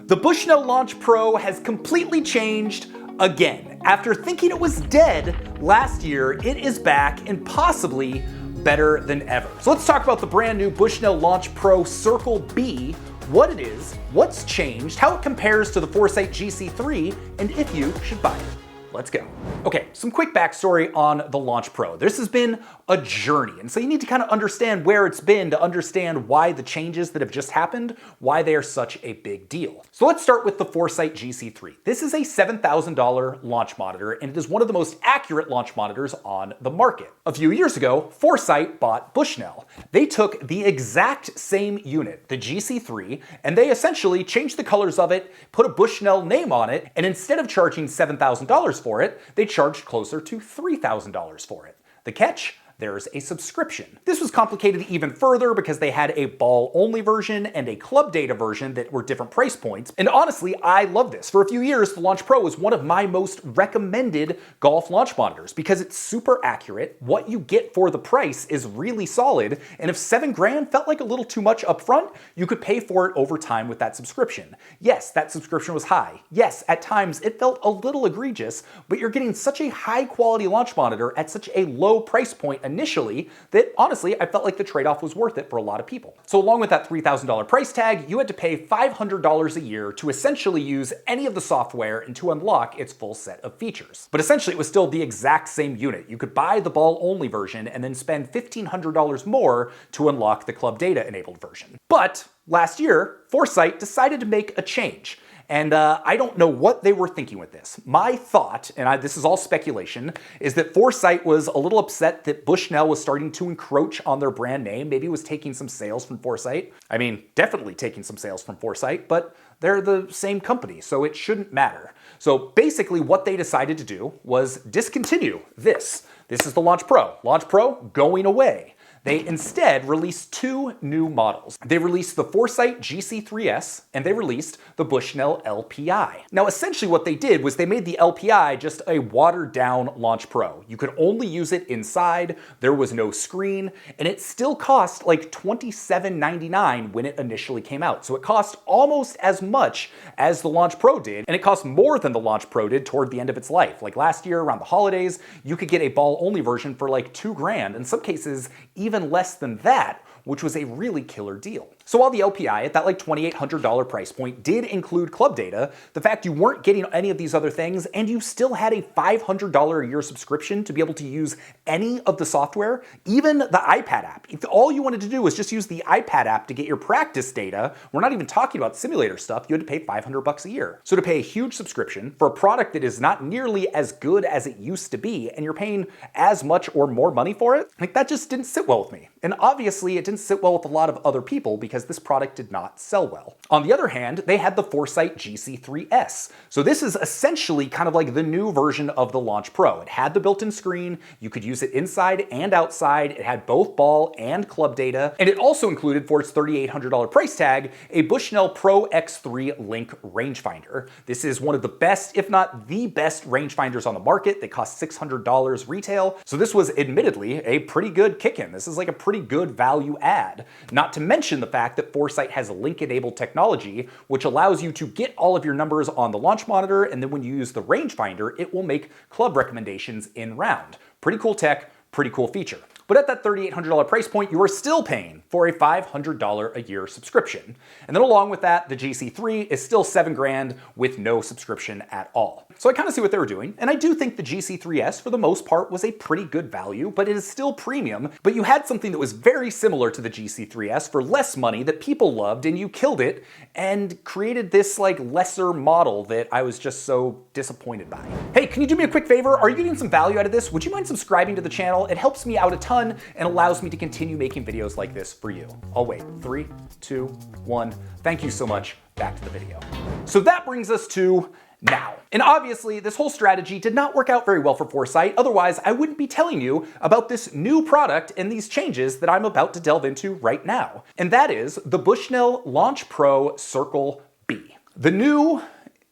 The Bushnell Launch Pro has completely changed again. After thinking it was dead last year, it is back and possibly better than ever. So let's talk about the brand new Bushnell Launch Pro Circle B, what it is, what's changed, how it compares to the Foresight GC3, and if you should buy it. Let's go. Okay, some quick backstory on the Launch Pro. This has been a journey, and so you need to kind of understand where it's been to understand why the changes that have just happened, why they are such a big deal. So let's start with the Foresight GC3. This is a $7,000 launch monitor, and it is one of the most accurate launch monitors on the market. A few years ago, Foresight bought Bushnell. They took the exact same unit, the GC3, and they essentially changed the colors of it, put a Bushnell name on it, and instead of charging $7,000 for it, they charged closer to $3,000 for it. The catch? There's a subscription. This was complicated even further because they had a ball-only version and a club data version that were different price points. And honestly, I love this. For a few years, the Launch Pro was one of my most recommended golf launch monitors because it's super accurate. What you get for the price is really solid. And if $7,000 felt like a little too much upfront, you could pay for it over time with that subscription. Yes, that subscription was high. Yes, at times it felt a little egregious, but you're getting such a high-quality launch monitor at such a low price point initially that honestly I felt like the trade-off was worth it for a lot of people. So along with that $3,000 price tag, you had to pay $500 a year to essentially use any of the software and to unlock its full set of features. But essentially it was still the exact same unit. You could buy the ball-only version and then spend $1,500 more to unlock the club data enabled version. But last year, Foresight decided to make a change. And I don't know what they were thinking with this. My thought, and this is all speculation, is that Foresight was a little upset that Bushnell was starting to encroach on their brand name. Maybe it was taking some sales from Foresight. I mean, definitely taking some sales from Foresight, but they're the same company, so it shouldn't matter. So basically what they decided to do was discontinue this. This is the Launch Pro. Launch Pro going away. They instead released two new models. They released the Foresight GC3S and they released the Bushnell LPI. Now essentially what they did was they made the LPI just a watered down Launch Pro. You could only use it inside, there was no screen, and it still cost like $27.99 when it initially came out. So it cost almost as much as the Launch Pro did, and it cost more than the Launch Pro did toward the end of its life. Like last year around the holidays, you could get a ball-only version for like $2,000, in some cases even less than that, which was a really killer deal. So while the LPI at that like $2,800 price point did include club data, the fact you weren't getting any of these other things and you still had a $500 a year subscription to be able to use any of the software, even the iPad app. If all you wanted to do was just use the iPad app to get your practice data, we're not even talking about simulator stuff, you had to pay $500 a year. So to pay a huge subscription for a product that is not nearly as good as it used to be, and you're paying as much or more money for it, like that just didn't sit well with me. And obviously it didn't sit well with a lot of other people because this product did not sell well. On the other hand, they had the Foresight GC3S. So this is essentially kind of like the new version of the Launch Pro. It had the built-in screen, you could use it inside and outside, it had both ball and club data, and it also included, for its $3,800 price tag, a Bushnell Pro X3 Link rangefinder. This is one of the best, if not the best, rangefinders on the market. They cost $600 retail. So this was admittedly a pretty good kick-in. This is like a pretty good value add. Not to mention the fact that Foresight has link-enabled technology, which allows you to get all of your numbers on the launch monitor, and then when you use the rangefinder, it will make club recommendations in round. Pretty cool tech, pretty cool feature. But at that $3,800 price point, you are still paying for a $500 a year subscription. And then along with that, the GC3 is still $7,000 with no subscription at all. So I kind of see what they were doing, and I do think the GC3S for the most part was a pretty good value, but it is still premium. But you had something that was very similar to the GC3S for less money that people loved, and you killed it and created this like lesser model that I was just so disappointed by. Hey, can you do me a quick favor? Are you getting some value out of this? Would you mind subscribing to the channel? It helps me out a ton and allows me to continue making videos like this for you. I'll wait. 3, 2, 1. Thank you so much. Back to the video. So that brings us to now. And obviously, this whole strategy did not work out very well for Foresight. Otherwise, I wouldn't be telling you about this new product and these changes that I'm about to delve into right now. And that is the Bushnell Launch Pro Circle B. The new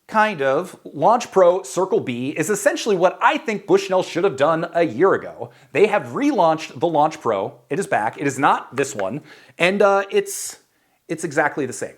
kind of Launch Pro Circle B is essentially what I think Bushnell should have done a year ago. They have relaunched the Launch Pro. It is back. It is not this one. And it's exactly the same.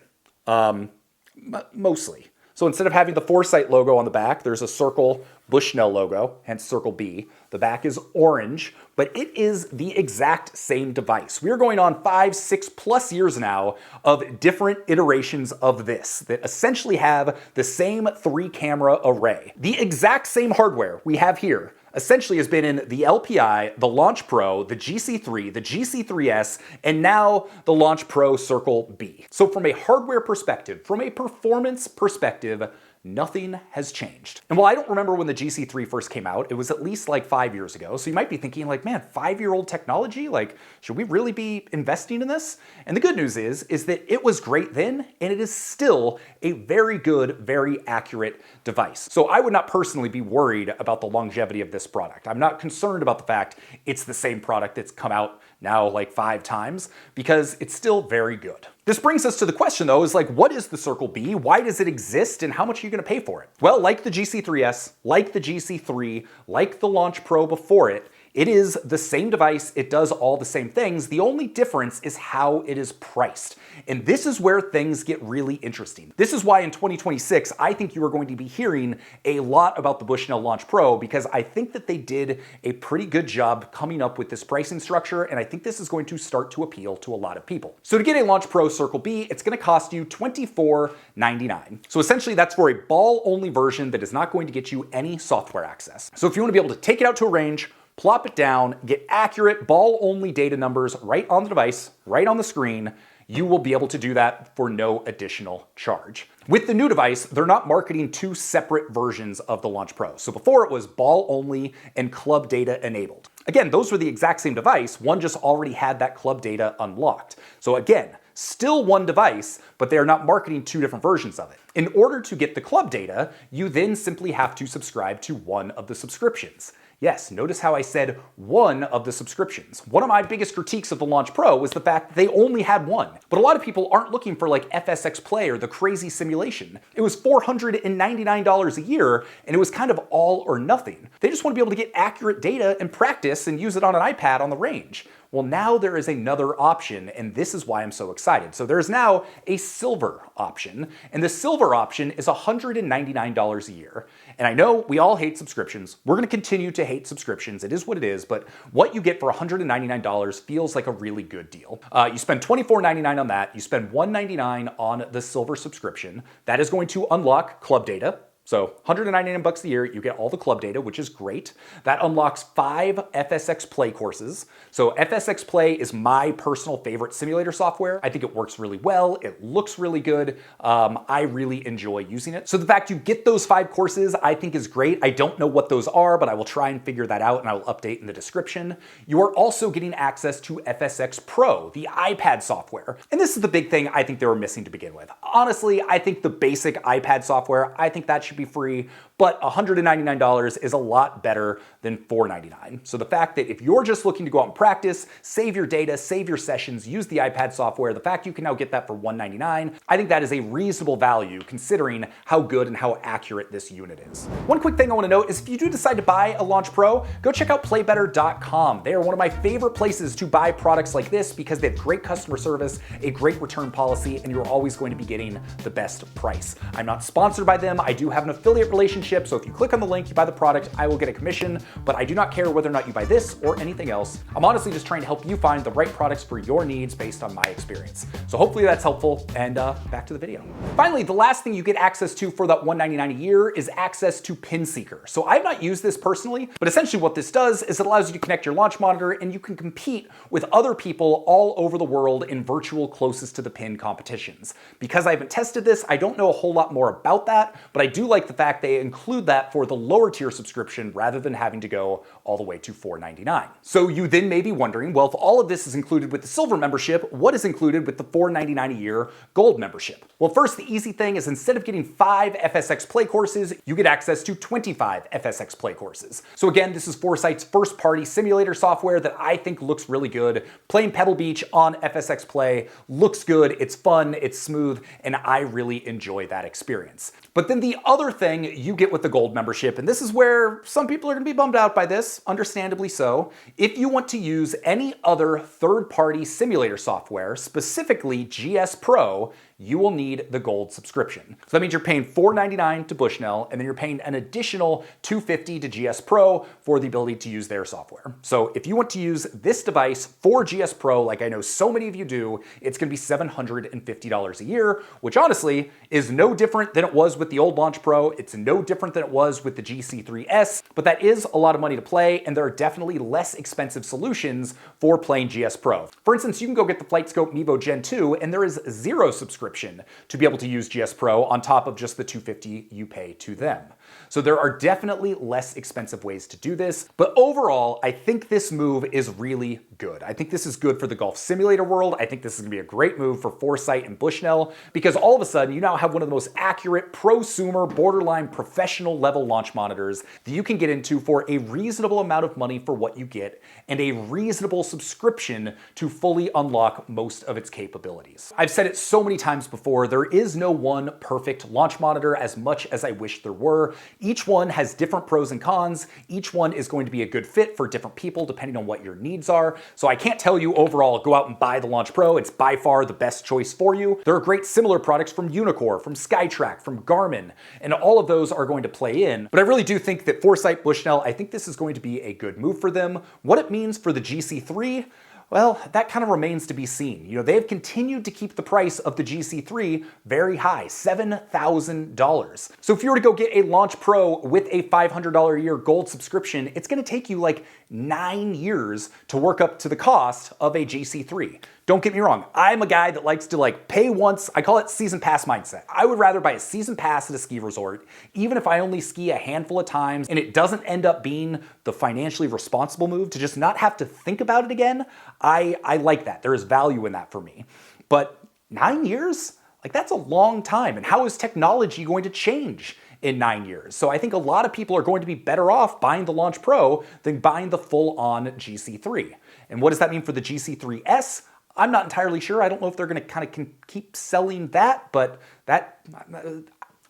mostly. So instead of having the Foresight logo on the back, there's a circle Bushnell logo, hence circle B. The back is orange, but it is the exact same device. We're going on 5, 6+ years now of different iterations of this that essentially have the same 3-camera array. The exact same hardware we have here essentially has been in the LPI, the Launch Pro, the GC3, the GC3S, and now the Launch Pro Circle B. So from a hardware perspective, from a performance perspective, nothing has changed. And while I don't remember when the GC3 first came out, it was at least like 5 years ago. So you might be thinking like, man, 5-year-old technology? Like, should we really be investing in this? And the good news is that it was great then, and it is still a very good, very accurate device. So I would not personally be worried about the longevity of this product. I'm not concerned about the fact it's the same product that's come out now like 5 times, because it's still very good. This brings us to the question though, is like, what is the Circle B? Why does it exist, and how much are you gonna pay for it? Well, like the GC3S, like the GC3, like the Launch Pro before it, it is the same device, it does all the same things. The only difference is how it is priced. And this is where things get really interesting. This is why in 2026, I think you are going to be hearing a lot about the Bushnell Launch Pro, because I think that they did a pretty good job coming up with this pricing structure, and I think this is going to start to appeal to a lot of people. So to get a Launch Pro Circle B, it's gonna cost you $24.99. So essentially that's for a ball-only version that is not going to get you any software access. So if you wanna be able to take it out to a range, plop it down, get accurate ball-only data numbers right on the device, right on the screen, you will be able to do that for no additional charge. With the new device, they're not marketing 2 separate versions of the Launch Pro. So before it was ball-only and club data enabled. Again, those were the exact same device, one just already had that club data unlocked. So again, still one device, but they are not marketing 2 different versions of it. In order to get the club data, you then simply have to subscribe to one of the subscriptions. Yes, notice how I said one of the subscriptions. One of my biggest critiques of the Launch Pro was the fact that they only had one. But a lot of people aren't looking for like FSX Play or the crazy simulation. It was $499 a year, and it was kind of all or nothing. They just want to be able to get accurate data and practice and use it on an iPad on the range. Well, now there is another option, and this is why I'm so excited. So there's now a silver option, and the silver option is $199 a year. And I know we all hate subscriptions. We're gonna continue to hate subscriptions. It is what it is, but what you get for $199 feels like a really good deal. You spend $24.99 on that. You spend $199 on the silver subscription. That is going to unlock club data. So $199 a year, you get all the club data, which is great. That unlocks 5 FSX Play courses. So FSX Play is my personal favorite simulator software. I think it works really well. It looks really good. I really enjoy using it. So the fact you get those 5 courses, I think is great. I don't know what those are, but I will try and figure that out, and I will update in the description. You are also getting access to FSX Pro, the iPad software. And this is the big thing I think they were missing to begin with. Honestly, I think the basic iPad software, I think that should be free, but $199 is a lot better than $499. So the fact that if you're just looking to go out and practice, save your data, save your sessions, use the iPad software, the fact you can now get that for $199, I think that is a reasonable value considering how good and how accurate this unit is. One quick thing I want to note is if you do decide to buy a Launch Pro, go check out playbetter.com. They are one of my favorite places to buy products like this because they have great customer service, a great return policy, and you're always going to be getting the best price. I'm not sponsored by them. I do have an affiliate relationship, so if you click on the link, you buy the product, I will get a commission, but I do not care whether or not you buy this or anything else. I'm honestly just trying to help you find the right products for your needs based on my experience. So hopefully that's helpful, and back to the video. Finally, the last thing you get access to for that $199 a year is access to Pin Seeker. So I've not used this personally, but essentially what this does is it allows you to connect your launch monitor and you can compete with other people all over the world in virtual closest to the pin competitions. Because I haven't tested this, I don't know a whole lot more about that, but I do like the fact they include that for the lower tier subscription rather than having to go all the way to $499. So you then may be wondering, well, if all of this is included with the silver membership, what is included with the $499 a year gold membership? Well, first, the easy thing is instead of getting 5 FSX Play courses, you get access to 25 FSX Play courses. So again, this is Foresight's first party simulator software that I think looks really good. Playing Pebble Beach on FSX Play looks good, it's fun, it's smooth, and I really enjoy that experience. But then the other thing you get with the gold membership, and this is where some people are gonna be bummed out by this, understandably so, if you want to use any other third-party simulator software, specifically GS Pro, you will need the gold subscription. So that means you're paying $4.99 to Bushnell, and then you're paying an additional $250 to GS Pro for the ability to use their software. So if you want to use this device for GS Pro, like I know so many of you do, it's gonna be $750 a year, which honestly is no different than it was with the old Launch Pro. It's no different than it was with the GC3S, but that is a lot of money to play, and there are definitely less expensive solutions for playing GS Pro. For instance, you can go get the FlightScope Mevo Gen 2, and there is zero subscription to be able to use GS Pro on top of just the $250 you pay to them. So there are definitely less expensive ways to do this, but overall, I think this move is really good. I think this is good for the golf simulator world. I think this is gonna be a great move for Foresight and Bushnell, because all of a sudden, you now have one of the most accurate, prosumer, borderline professional level launch monitors that you can get into for a reasonable amount of money for what you get, and a reasonable subscription to fully unlock most of its capabilities. I've said it so many times before, there is no one perfect launch monitor, as much as I wish there were. Each one has different pros and cons. Each one is going to be a good fit for different people depending on what your needs are. So I can't tell you overall, go out and buy the Launch Pro. It's by far the best choice for you. There are great similar products from Unicore, from Skytrack, from Garmin, and all of those are going to play in. But I really do think that Foresight Bushnell, I think this is going to be a good move for them. What it means for the GC3, well, that kind of remains to be seen. You know, they've continued to keep the price of the GC3 very high, $7,000. So if you were to go get a Launch Pro with a $500 a year gold subscription, it's gonna take you like 9 years to work up to the cost of a GC3. Don't get me wrong, I'm a guy that likes to pay once. I call it season pass mindset. I would rather buy a season pass at a ski resort, even if I only ski a handful of times and it doesn't end up being the financially responsible move to just not have to think about it again. I like that. There is value in that for me. But 9 years? That's a long time. And how is technology going to change in 9 years? So I think a lot of people are going to be better off buying the Launch Pro than buying the full-on GC3. And what does that mean for the GC3S? I'm not entirely sure. I don't know if they're going to kind of keep selling that, but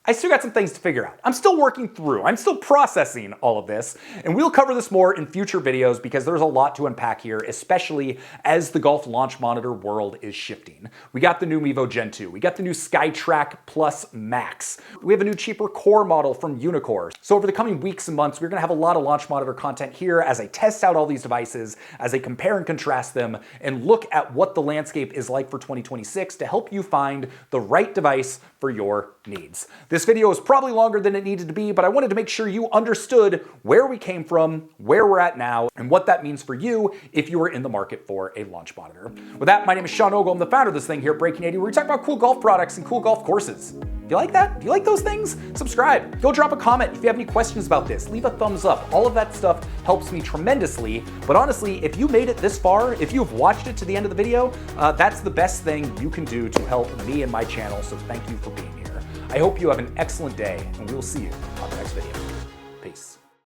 I still got some things to figure out. I'm still working through. I'm still processing all of this, and we'll cover this more in future videos because there's a lot to unpack here, especially as the golf launch monitor world is shifting. We got the new Mevo Gen 2. We got the new Skytrack Plus Max. We have a new cheaper core model from Unicore. So over the coming weeks and months, we're gonna have a lot of launch monitor content here as I test out all these devices, as I compare and contrast them, and look at what the landscape is like for 2026 to help you find the right device for your needs. This video is probably longer than it needed to be, but I wanted to make sure you understood where we came from, where we're at now, and what that means for you if you are in the market for a launch monitor. With that, my name is Sean Ogle. I'm the founder of this thing here at Breaking 80, where we talk about cool golf products and cool golf courses. Do you like that? Do you like those things? Subscribe. Go drop a comment if you have any questions about this. Leave a thumbs up. All of that stuff helps me tremendously. But honestly, if you made it this far, if you have watched it to the end of the video, that's the best thing you can do to help me and my channel. So thank you for being here. I hope you have an excellent day, and we will see you on the next video. Peace.